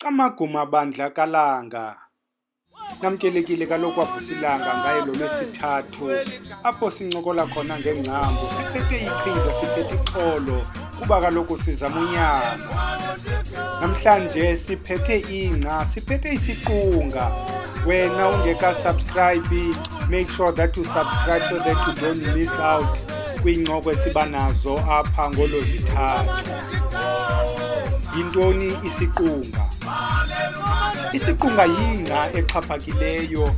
Amaguma bandla kalanga. Namkelekile kaloku wavusilanga ngaye lo lwesithathu apho sincokola khona ngengcambu. Siphethe ichiza, siphethe ixolo kuba kaloku sizama unyanga. Namhlanje siphethe ingca, siphethe isiqunga. Wena ungeka-subscribe, make sure that you subscribe so that you don't miss out kwiincoko esiba nazo apha ngoLwezithathu. Yintoni isiqunga? Isiqunga yingca exhaphakileyo,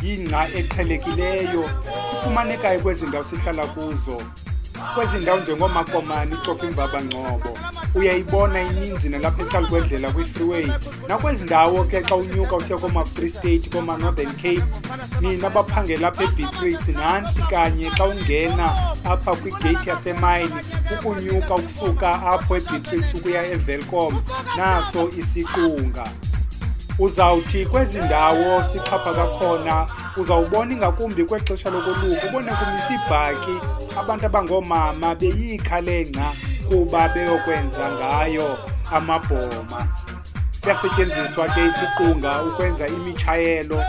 yingca eqhelekileyo, ifumanekayo kwezi ndawo sihlala kuzo. Kwezi ndawo njengooMakomane, iCofimvaba-Ngcobo, uyayibona ininzi nalapha ehlala kwendlela kwi-freeway. Nakwezi ndawo ke xa unyuka usiya kooma-Free State, kooma-Northern Cape, nina baphangela apha eBeatrix, nantsi kanye xa ungena apha kwigeyithi yasemayini, ukunyuka ukusuka apho eBeatrix ukuya eWelkom, naso isiqunga. Uzawuthi kwezi ndawo sixhaphaka khona, uzawubona ingakumbi kwexesha lokoluka, ubone kumisa ibhaki abantu abangoomama beyikha le ngca kuba beyokwenza ngayo amabhoma. Siyasetyenziswa ke isiqunga ukwenza imitshayelo,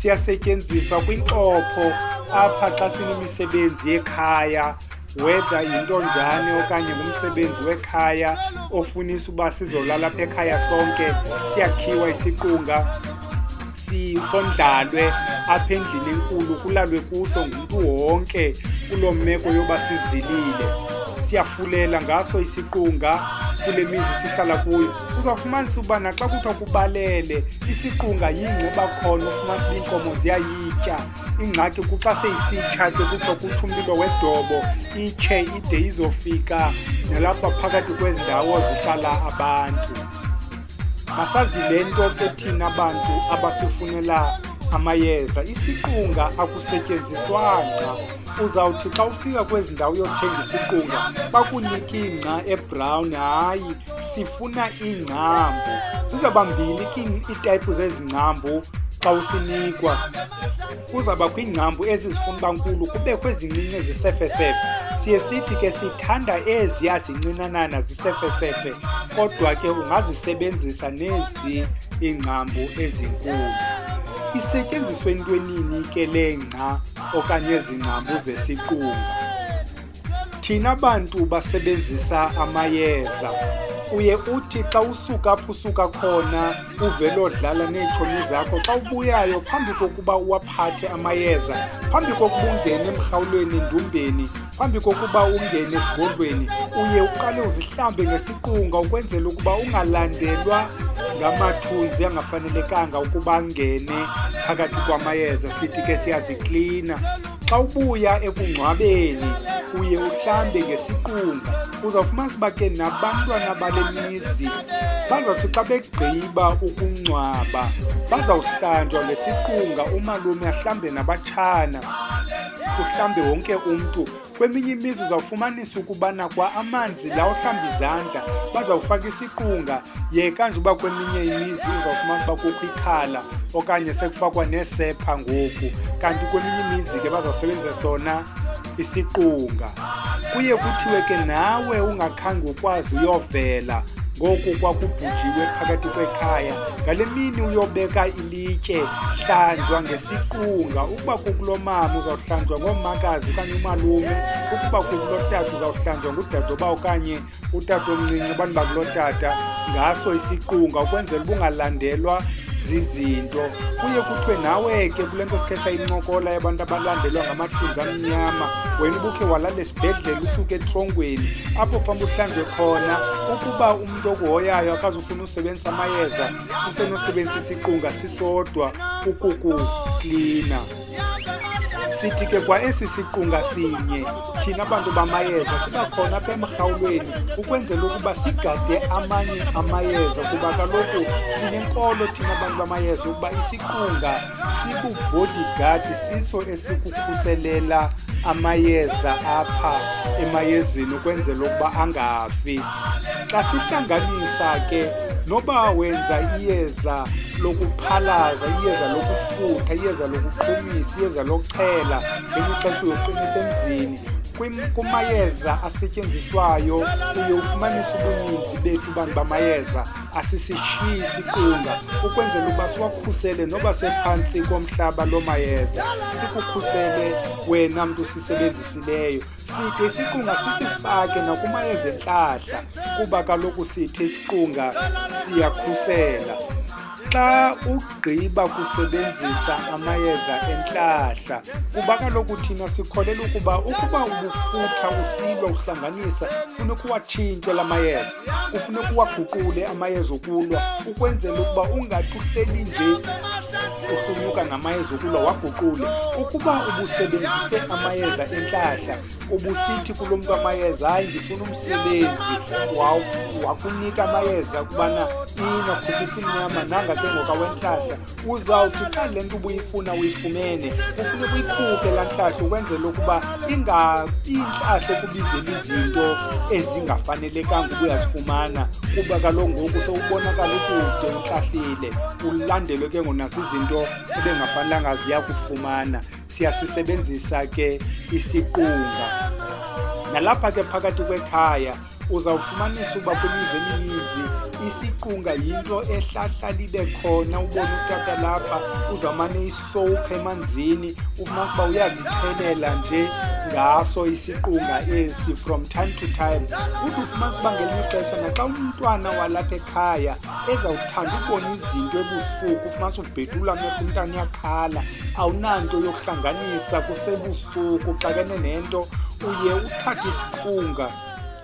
siyasetyenziswa kwincopho apha xa sinemisebenzi yekhaya, whether yinto njani okanye ngumsebenzi wekhaya ofunisa uba sizolala apha ekhaya sonke, siyakhiwa isiqunga, sondlalwe apha endlini enkulu, kulalwe kuso ngumntu wonke kuloo meko yoba sizilile. Siyafulela ngaso isiqunga kule mizi sihlala kuyo. Uzawufumanisa uba naxa kuthiwa kubalele, isiqunga yingca eba khona, ufumanisa uba iinkomo ziyayitya. Ingxaki kuxa seyisitsha ke kuthiwa kutsho umlilo wedobo, itshe ide izofika nalapha phakathi kwezi ndawo zihlala abantu. Masazi le nto ke thina bantu abasifunela amayeza, isiqunga akusetyenziswanga. Uzawuthi xa ufika kwezi ndawo uyothenga isiqunga bakunike ingca ebrown, hayi, sifuna iingcambu. Zizawuba mbini iitayiphu zezi ngcambu xa usinikwa. Kuzawubakho iingcambu ezi zifuna uba nkulu, kubekho ezincinci ezisefesefe. Siye sithi ke sithanda eziya zincinanana zisefesefe, kodwa ke ungazisebenzisa nezi iingcambu ezinkulu. Isetyenziswe entwenini ke le ngca okanye ezi ngcambu zesiqunga? Thina bantu basebenzisa amayeza, uye uthi xa usuka apho usuka khona uvele odlala neetshomi zakho, xa ubuyayo phambi kokuba uwaphathe amayeza, phambi kokuba ungene emrhawulweni endumbeni, phambi kokuba ungene esigodlweni, uye uqale uzihlambe ngesiqunga ukwenzela ukuba ungalandelwa ngamathunzi angafanelekanga ukuba angene phakathi kwamayeza. Sithi ke siyaziklina. Xa ubuya ekungcwabeni uye uhlambe ngesiqunga. Uzawufumanisa uba ke nabantwana bale mizi bazawuthi xa begqiba ukungcwaba bazawuhlanjwa ngesiqunga, umalume ahlambe nabatshana, uhlambe wonke umntu. Kweminye imizi uzawufumanisa ukubana kwa amanzi la ohlamba izandla bazawufaka isiqunga. Yeka nje uba kweminye imizi uzawufumanisa uba kukho ikhala okanye sekufakwa neesepha ngoku, kanti kweminye imizi ke bazawusebenzisa sona isiqunga. Kuye kuthiwe ke nawe ungakhange ukwazi uyovela ngoku kwakubhujiwe phakathi kwekhaya, ngale mini uyobeka ilitye, hlanjwa ngesiqunga. Ukuba kukulomama uzawuhlanjwa ngoomakazi okanye umalume, ukuba kukulotata uzawuhlanjwa ngudadoba okanye utata omncinci, abantu bakulotata, ngaso isiqunga ukwenzela uba ungalandelwa zizinto. Kuye kuthiwe nawe ke kule nto sikhe sayincokola yabantu abalandelwa ngamathunzi amnyama, wena ubukhe walala esibhedlele usuke etrongweni apho fanele uhlanjwe khona. Ukuba umntu okuhoyayo akazufuna usebenzisa amayeza, usenosebenzisa isiqunga sisodwa ukukuklina. Sithi ke kwa esi siqunga sinye thina abantu bamayeza siba khona apha emrhawulweni ukwenzela ukuba sigade amanye amayeza, kuba kaloku sinenkolo thina abantu bamayeza ukuba isiqunga sibu-bodyguard, siso esikukhuselela amayeza apha emayezeni ukwenzela ukuba angafi. Xa sihlanganisa ke noba wenza iyeza lokuphalaza, iyeza lokufutha, iyeza lokuqhumisa, iyeza lokuxhela, ngenye ixesha uyoqinisa emzini, kumayeza asetyenziswayo uye ufumanise ubuninzi bethu bantu bamayeza asisishiyi isiqunga ukwenzela uba siwakhusele noba sephantsi komhlaba loo mayeza, sikukhusele wena mntu sisebenzisileyo. Sithi isiqunga sisifake nakumayeza entlahla kuba kaloku sithi isiqunga siyakhusela. Xa ugqiba kusebenzisa amayeza entlahla, kuba kaloku thina sikholelwa ukuba ubufutha usilwa uhlanganisa, funeka uwatshintshe la mayeza, ufuneka uwaguqule amayeza okulwa ukwenzela ukuba ungathi uhleli nje uhlunyuka namayeza okulwa waguqule. Ukuba ubusebenzise amayeza entlahla, ubusithi kulo mntu amayeza, hayi ndifuna umsebenzi, wakunika amayeza ukubana inokhupisa imnyama nanga ke ngoku awentlahla, uzawuthi xa le nto ubuyifuna uyifumene ufuneka uyikhuphe laa ntlahla ukwenzela ukuba iintlahla ekubizela izinto ezingafanelekanga uba uyazifumana kuba kaloku ngoku sewubonakala ukude untlahline, ulandelwe ke ngoku nazo izinto ebengafanelanga ziya kufumana. Siyasisebenzisa ke isiqunga. Nalapha ke phakathi kwekhaya uzawufumanisa uba kwimizi emininzi isiqunga yinto ehlahla libe khona. Ubone utata lapha uzawumane isowukha emanzini, ufumanisa uba uyazichelela nje ngaso isiqunga esi from time to time. Uthi ufumanisa uba ngelinye ixesha naxa umntwana walapha ekhaya ezawuthanda ubona izinto ebusuku, ufumanisa ubhetula amehlo umntana uyakhala, awunanto yokuhlanganisa kusebusuku, uxakene nento, uye uthathe isiqunga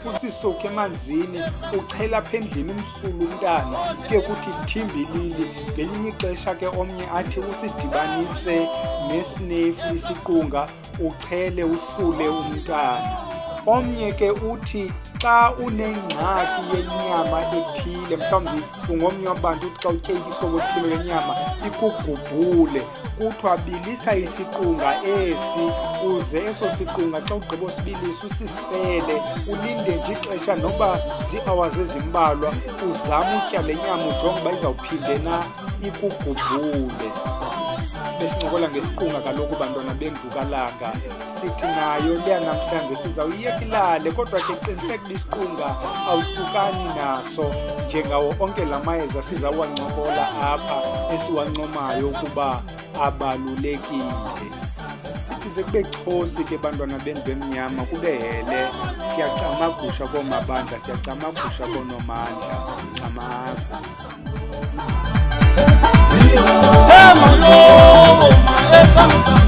usisokhe emanzini, uchela apha endlini umsulu umntana ke kuthi thimbilili. Ngelinye ixesha ke omnye athi usidibanise nesinefu isiqunga uchele usule umntana. Omnye ke uthi xa unengxaki yenyama ethile, mhlawumbi ungomnye wabantu uthi xa utye ihlobo ethile lenyama ikugubhule, kuthiwa bilisa isiqunga esi, uze eso siqunga xa ugqiba usibilisa usisele, ulinde nje ixesha noba zii-hours ezimbalwa, uzame utya le nyama ujonge uba izawuphinde na ikugubhule. Besincokola ngesiqunga kaloku bantwana bendukalanga, sithi nayo leya namhlanje sizawuyiyeka ilale, kodwa ke qiniseka uba isiqunga awuhlukani naso njengawo onke la mayeza sizawancokola apha esiwancomayo ukuba abalulekile. Sithi kube chosi ke bantwana bendlu emnyama, kube hele, siyacamagusha koomabandla, siyacamagusha koonomandla, camaza. Samsung,